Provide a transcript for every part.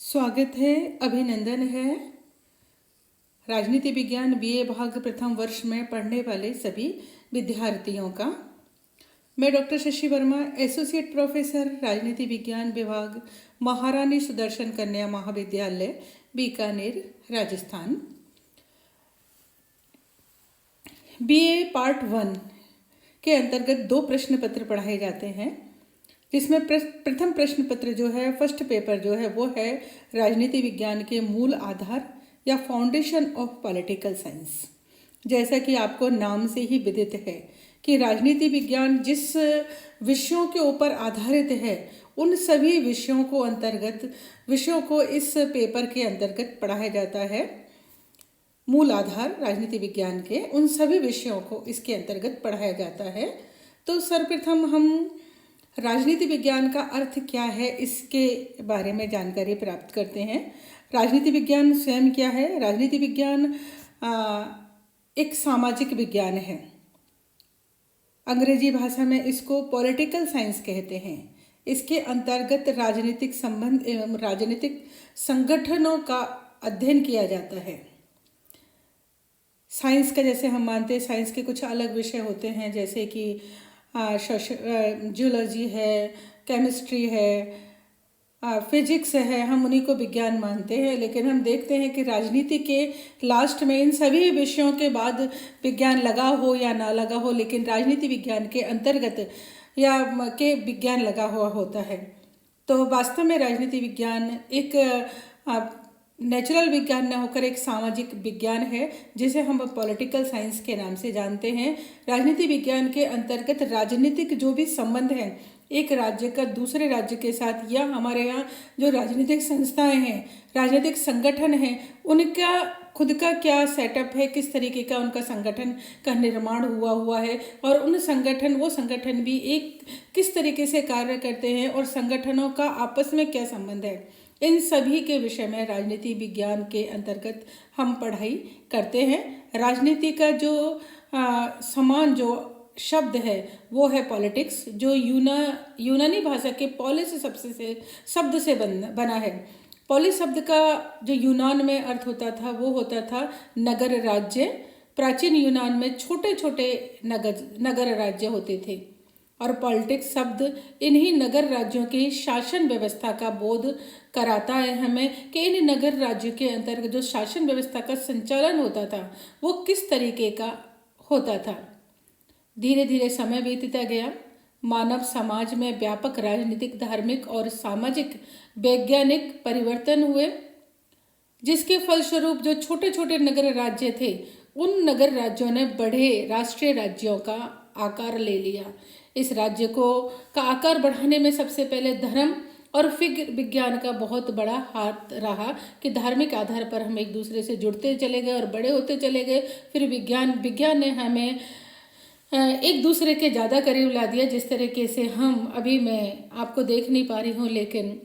स्वागत है, अभिनंदन है। राजनीति विज्ञान बीए भाग प्रथम वर्ष में पढ़ने वाले सभी विद्यार्थियों का। मैं doctor Shashi Verma, associate professor, राजनीति विज्ञान विभाग, महारानी सुदर्शन कन्या महाविद्यालय, बीकानेर, राजस्थान। बीए पार्ट 1 के अंतर्गत 2 प्रश्न पत्र पढ़ाए जाते हैं, जिसमें प्रथम प्रश्न पत्र जो है, फर्स्ट पेपर जो है, वो है राजनीति विज्ञान के मूल आधार या फाउंडेशन ऑफ पॉलिटिकल साइंस। जैसा कि आपको नाम से ही विदित है कि राजनीति विज्ञान जिस विषयों के ऊपर आधारित है, उन सभी विषयों को इस पेपर के अंतर्गत पढ़ाया जाता है। मूल आधार राजनीति विज्ञान के उन सभी विषयों को इसके अंतर्गत पढ़ाया जाता है। तो सर्वप्रथम हम राजनीति विज्ञान का अर्थ क्या है, इसके बारे में जानकारी प्राप्त करते हैं। राजनीति विज्ञान स्वयं क्या है? राजनीति विज्ञान एक सामाजिक विज्ञान है। अंग्रेजी भाषा में इसको पॉलिटिकल साइंस कहते हैं। इसके अंतर्गत राजनीतिक संबंध एवं राजनीतिक संगठनों का अध्ययन किया जाता है। साइंस का जैसे हम मानते हैं, साइंस के कुछ अलग विषय होते हैं, जैसे कि जियोलॉजी है, केमिस्ट्री है, फिजिक्स है, हम उन्हीं को विज्ञान मानते हैं। लेकिन हम देखते हैं कि राजनीति के लास्ट में इन सभी विषयों के बाद विज्ञान लगा हो या ना लगा हो, लेकिन राजनीति विज्ञान के अंतर्गत या के विज्ञान लगा हुआ होता है। तो वास्तव में राजनीति विज्ञान एक नेचुरल विज्ञान न होकर एक सामाजिक विज्ञान है, जिसे हम पॉलिटिकल साइंस के नाम से जानते हैं। राजनीति विज्ञान के अंतर्गत राजनीतिक जो भी संबंध है एक राज्य का दूसरे राज्य के साथ, या हमारे यहाँ जो राजनीतिक संस्थाएं हैं, राजनीतिक संगठन हैं, उनका खुद का क्या सेटअप है, किस तरीके का उनका संगठन का निर्माण हुआ है, और वो संगठन भी एक किस तरीके से कार्य करते हैं, और संगठनों का आपस में क्या संबंध है, इन सभी के विषय में राजनीति विज्ञान के अंतर्गत हम पढ़ाई करते हैं। राजनीति का जो समान जो शब्द है वो है पॉलिटिक्स, जो यूनानी भाषा के पॉलिस शब्द से बना है। पॉलिस शब्द का जो यूनान में अर्थ होता था वो होता था नगर राज्य। प्राचीन यूनान में छोटे छोटे नगर राज्य होते थे, और पॉलिटिक्स शब्द इन्हीं नगर राज्यों की शासन व्यवस्था का बोध कराता है हमें कि इन नगर राज्यों के अंतर्गत जो शासन व्यवस्था का संचालन होता था वो किस तरीके का होता था। धीरे धीरे समय बीतता गया, मानव समाज में व्यापक राजनीतिक, धार्मिक और सामाजिक वैज्ञानिक परिवर्तन हुए, जिसके फलस्वरूप जो छोटे छोटे नगर राज्य थे उन नगर राज्यों ने बड़े राष्ट्रीय राज्यों का आकार ले लिया। इस राज्य का आकार बढ़ाने में सबसे पहले धर्म और विज्ञान का बहुत बड़ा हाथ रहा कि धार्मिक आधार पर हम एक दूसरे से जुड़ते चले गए और बड़े होते चले गए। फिर विज्ञान ने हमें एक दूसरे के ज़्यादा करीब ला दिया, जिस तरीके से हम अभी मैं आपको देख नहीं पा रही हूँ, लेकिन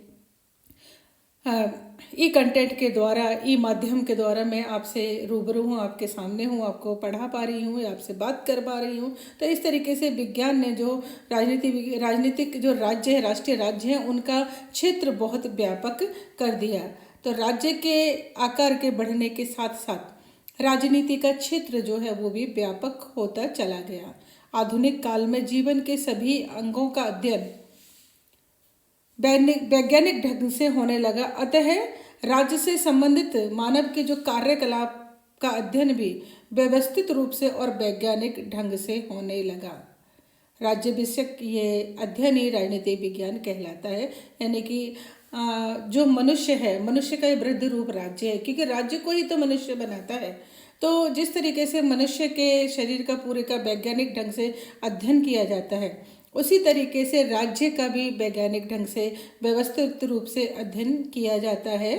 ई कंटेंट के द्वारा, ई माध्यम के द्वारा मैं आपसे रूबरू हूँ, आपके सामने हूँ, आपको पढ़ा पा रही हूँ, आपसे बात कर पा रही हूँ। तो इस तरीके से विज्ञान ने जो राजनीतिक जो राज्य है, राष्ट्रीय राज्य हैं, उनका क्षेत्र बहुत व्यापक कर दिया। तो राज्य के आकार के बढ़ने के साथ साथ राजनीति का क्षेत्र जो है वो भी व्यापक होता चला गया। आधुनिक काल में जीवन के सभी अंगों का अध्ययन वैज्ञानिक ढंग से होने लगा, अतः राज्य से संबंधित मानव के जो कार्यकलाप का अध्ययन भी व्यवस्थित रूप से और वैज्ञानिक ढंग से होने लगा। राज्य विषयक ये अध्ययन ही राजनीतिक विज्ञान कहलाता है। यानी कि जो मनुष्य है, मनुष्य का ये वृद्ध रूप राज्य है, क्योंकि राज्य को ही तो मनुष्य बनाता है। तो जिस तरीके से मनुष्य के शरीर का पूरे का वैज्ञानिक ढंग से अध्ययन किया जाता है, उसी तरीके से राज्य का भी वैज्ञानिक ढंग से व्यवस्थित रूप से अध्ययन किया जाता है।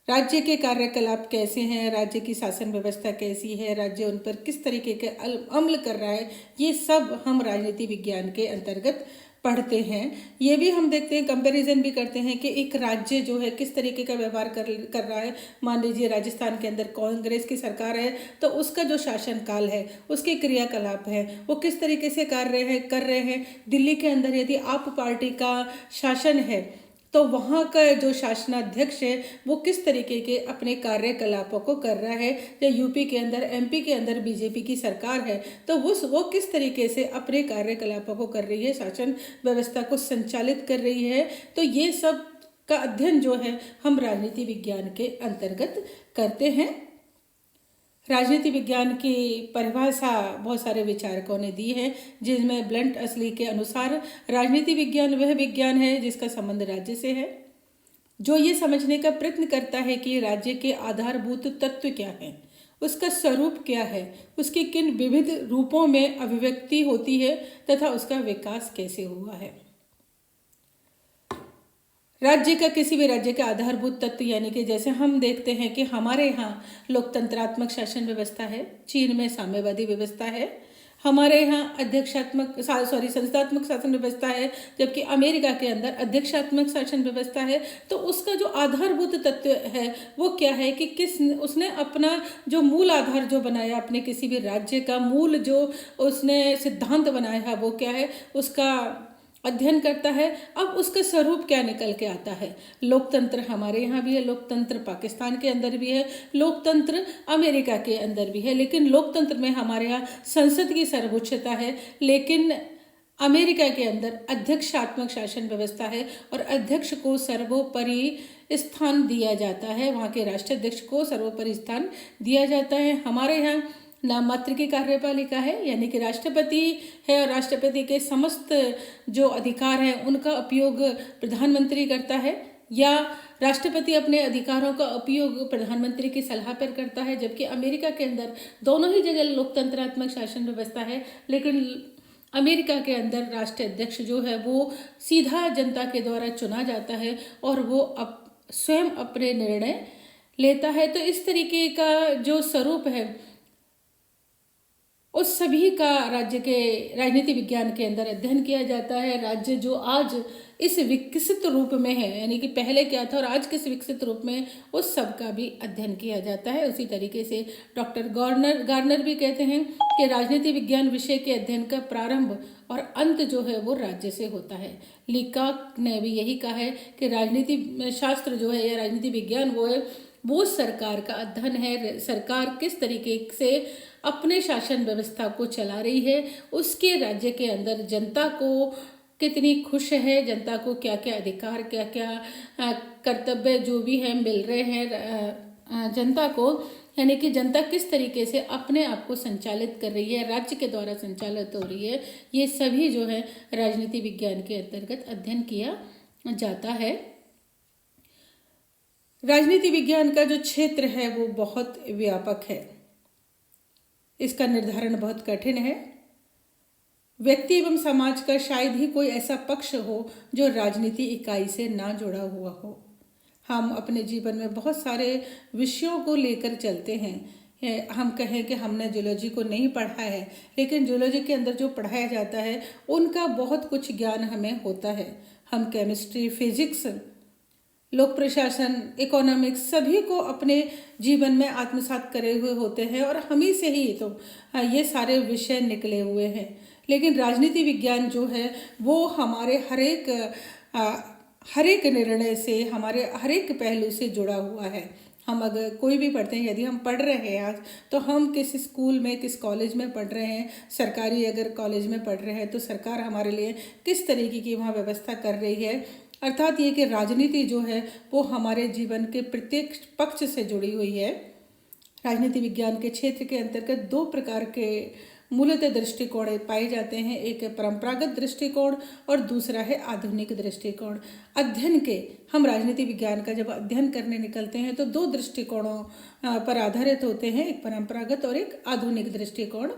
राज्य के कार्यकलाप कैसे हैं, राज्य की शासन व्यवस्था कैसी है, राज्य उन पर किस तरीके के अमल कर रहा है, ये सब हम राजनीति विज्ञान के अंतर्गत पढ़ते हैं। ये भी हम देखते हैं, कंपैरिजन भी करते हैं कि एक राज्य जो है किस तरीके का व्यवहार कर रहा है। मान लीजिए राजस्थान के अंदर कांग्रेस की सरकार है, तो उसका जो शासन काल है, उसके क्रियाकलाप है, वो किस तरीके से कर रहे हैं। दिल्ली के अंदर यदि आप पार्टी का शासन है तो वहाँ का जो शासनाध्यक्ष है वो किस तरीके के अपने कार्यकलापों को कर रहा है, या यूपी के अंदर, एमपी के अंदर बीजेपी की सरकार है तो वो किस तरीके से अपने कार्यकलापों को कर रही है, शासन व्यवस्था को संचालित कर रही है। तो ये सब का अध्ययन जो है हम राजनीति विज्ञान के अंतर्गत करते हैं। राजनीति विज्ञान की परिभाषा बहुत सारे विचारकों ने दी है, जिसमें ब्लंट असली के अनुसार राजनीति विज्ञान वह विज्ञान है जिसका संबंध राज्य से है, जो ये समझने का प्रयत्न करता है कि राज्य के आधारभूत तत्व क्या हैं, उसका स्वरूप क्या है, उसकी किन विविध रूपों में अभिव्यक्ति होती है तथा उसका विकास कैसे हुआ है। राज्य का, किसी भी राज्य का आधारभूत तत्व, यानी कि जैसे हम देखते हैं कि हमारे यहाँ लोकतंत्रात्मक शासन व्यवस्था है, चीन में साम्यवादी व्यवस्था है, हमारे यहाँ संस्थात्मक शासन व्यवस्था है, जबकि अमेरिका के अंदर अध्यक्षात्मक शासन व्यवस्था है। तो उसका जो आधारभूत तत्व है वो क्या है कि उसने अपना जो मूल आधार जो बनाया, अपने किसी भी राज्य का मूल जो उसने सिद्धांत बनाया है वो क्या है, उसका अध्ययन करता है। अब उसका स्वरूप क्या निकल के आता है। लोकतंत्र हमारे यहाँ भी है, लोकतंत्र पाकिस्तान के अंदर भी है, लोकतंत्र अमेरिका के अंदर भी है, लेकिन लोकतंत्र में हमारे यहाँ संसद की सर्वोच्चता है, लेकिन अमेरिका के अंदर अध्यक्षात्मक शासन व्यवस्था है और अध्यक्ष को सर्वोपरि स्थान दिया जाता है, वहाँ के राष्ट्राध्यक्ष को सर्वोपरि स्थान दिया जाता है। हमारे यहाँ नाम मात्र की कार्यपालिका है, यानी कि राष्ट्रपति है और राष्ट्रपति के समस्त जो अधिकार हैं उनका उपयोग प्रधानमंत्री करता है, या राष्ट्रपति अपने अधिकारों का उपयोग प्रधानमंत्री की सलाह पर करता है। जबकि अमेरिका के अंदर दोनों ही जगह लोकतंत्रात्मक शासन व्यवस्था है, लेकिन अमेरिका के अंदर राष्ट्राध्यक्ष जो है वो सीधा जनता के द्वारा चुना जाता है और वो स्वयं अपने निर्णय लेता है। तो इस तरीके का जो स्वरूप है उस सभी का राज्य के राजनीति विज्ञान के अंदर अध्ययन किया जाता है। राज्य जो आज इस विकसित रूप में है, यानी कि पहले क्या था और आज किस विकसित रूप में, उस सब का भी अध्ययन किया जाता है। उसी तरीके से डॉक्टर गार्नर भी कहते हैं कि राजनीति विज्ञान विषय के अध्ययन का प्रारंभ और अंत जो है वो राज्य से होता है। लीकाक ने भी यही कहा है कि राजनीति शास्त्र जो है या राजनीति विज्ञान वो सरकार का अध्ययन है। सरकार किस तरीके से अपने शासन व्यवस्था को चला रही है, उसके राज्य के अंदर जनता को कितनी खुश है, जनता को क्या क्या अधिकार, क्या क्या कर्तव्य जो भी है मिल रहे हैं जनता को, यानी कि जनता किस तरीके से अपने आप को संचालित कर रही है, राज्य के द्वारा संचालित हो रही है, ये सभी जो है राजनीति विज्ञान के अंतर्गत अध्ययन किया जाता है। राजनीति विज्ञान का जो क्षेत्र है वो बहुत व्यापक है, इसका निर्धारण बहुत कठिन है। व्यक्ति एवं समाज का शायद ही कोई ऐसा पक्ष हो जो राजनीति इकाई से ना जुड़ा हुआ हो। हम अपने जीवन में बहुत सारे विषयों को लेकर चलते हैं। हम कहें कि हमने जूलॉजी को नहीं पढ़ा है, लेकिन जूलॉजी के अंदर जो पढ़ाया जाता है उनका बहुत कुछ ज्ञान हमें होता है। हम केमिस्ट्री, फिजिक्स, लोक प्रशासन, इकोनॉमिक्स सभी को अपने जीवन में आत्मसात करे हुए होते हैं और हम ही से ही तो ये सारे विषय निकले हुए हैं। लेकिन राजनीति विज्ञान जो है वो हमारे हर एक निर्णय से, हमारे हर एक पहलू से जुड़ा हुआ है। हम अगर कोई भी पढ़ते हैं, यदि हम पढ़ रहे हैं आज, तो हम किस स्कूल में, किस कॉलेज में पढ़ रहे हैं, सरकारी अगर कॉलेज में पढ़ रहे हैं तो सरकार हमारे लिए किस तरीके की वहाँ व्यवस्था कर रही है। अर्थात ये कि राजनीति जो है वो हमारे जीवन के प्रत्येक पक्ष से जुड़ी हुई है। राजनीति विज्ञान के क्षेत्र के अंतर्गत दो प्रकार के मूलतः दृष्टिकोण पाए जाते हैं। एक है परंपरागत दृष्टिकोण और दूसरा है आधुनिक दृष्टिकोण। अध्ययन के हम राजनीति विज्ञान का जब अध्ययन करने निकलते हैं तो दो दृष्टिकोणों पर आधारित होते हैं, एक परंपरागत और एक आधुनिक दृष्टिकोण।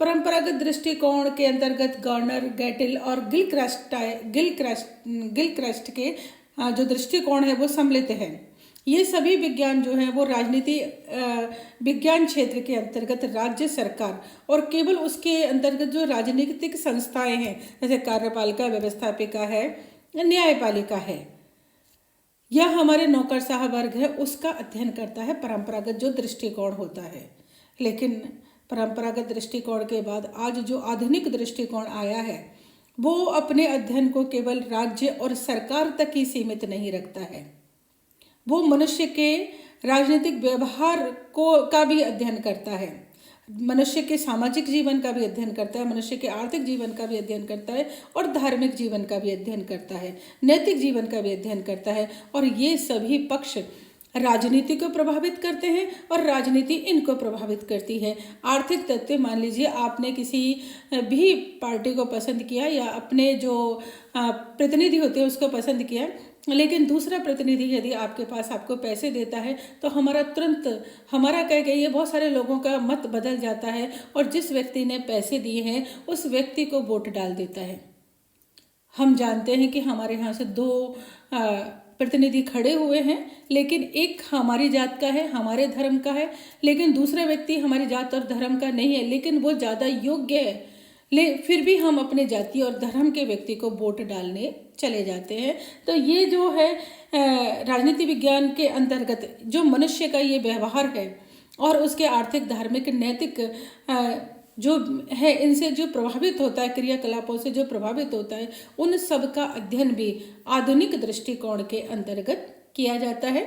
परंपरागत दृष्टिकोण के अंतर्गत गार्नर, गैटिल और गिलक्रास्ट के जो दृष्टिकोण है वो सम्मिलित हैं। ये सभी विज्ञान जो है वो राजनीति विज्ञान क्षेत्र के अंतर्गत राज्य सरकार और केवल उसके अंतर्गत जो राजनीतिक संस्थाएं हैं, जैसे कार्यपालिका, व्यवस्थापिका है, न्यायपालिका है, या हमारे नौकरशाह वर्ग है, उसका अध्ययन करता है परंपरागत जो दृष्टिकोण होता है। लेकिन परंपरागत दृष्टिकोण के बाद आज जो आधुनिक दृष्टिकोण आया है वो अपने अध्ययन को केवल राज्य और सरकार तक ही सीमित नहीं रखता है, वो मनुष्य के राजनीतिक व्यवहार का भी अध्ययन करता है, मनुष्य के सामाजिक जीवन का भी अध्ययन करता है, मनुष्य के आर्थिक जीवन का भी अध्ययन करता है और धार्मिक जीवन का भी अध्ययन करता है, नैतिक जीवन का भी अध्ययन करता है। और ये सभी पक्ष राजनीति को प्रभावित करते हैं और राजनीति इनको प्रभावित करती है। आर्थिक तथ्य, मान लीजिए आपने किसी भी पार्टी को पसंद किया या अपने जो प्रतिनिधि होते हैं उसको पसंद किया, लेकिन दूसरा प्रतिनिधि यदि आपके पास आपको पैसे देता है तो हमारा कह गई ये बहुत सारे लोगों का मत बदल जाता है और जिस व्यक्ति ने पैसे दिए हैं उस व्यक्ति को वोट डाल देता है। हम जानते हैं कि हमारे यहाँ से दो प्रतिनिधि खड़े हुए हैं, लेकिन एक हमारी जात का है, हमारे धर्म का है, लेकिन दूसरा व्यक्ति हमारी जात और धर्म का नहीं है, लेकिन वो ज़्यादा योग्य है, फिर भी हम अपने जाति और धर्म के व्यक्ति को वोट डालने चले जाते हैं। तो ये जो है राजनीति विज्ञान के अंतर्गत जो मनुष्य का ये व्यवहार है और उसके आर्थिक, धार्मिक, नैतिक जो है, इनसे जो प्रभावित होता है, क्रियाकलापों से जो प्रभावित होता है, उन सब का अध्ययन भी आधुनिक दृष्टिकोण के अंतर्गत किया जाता है।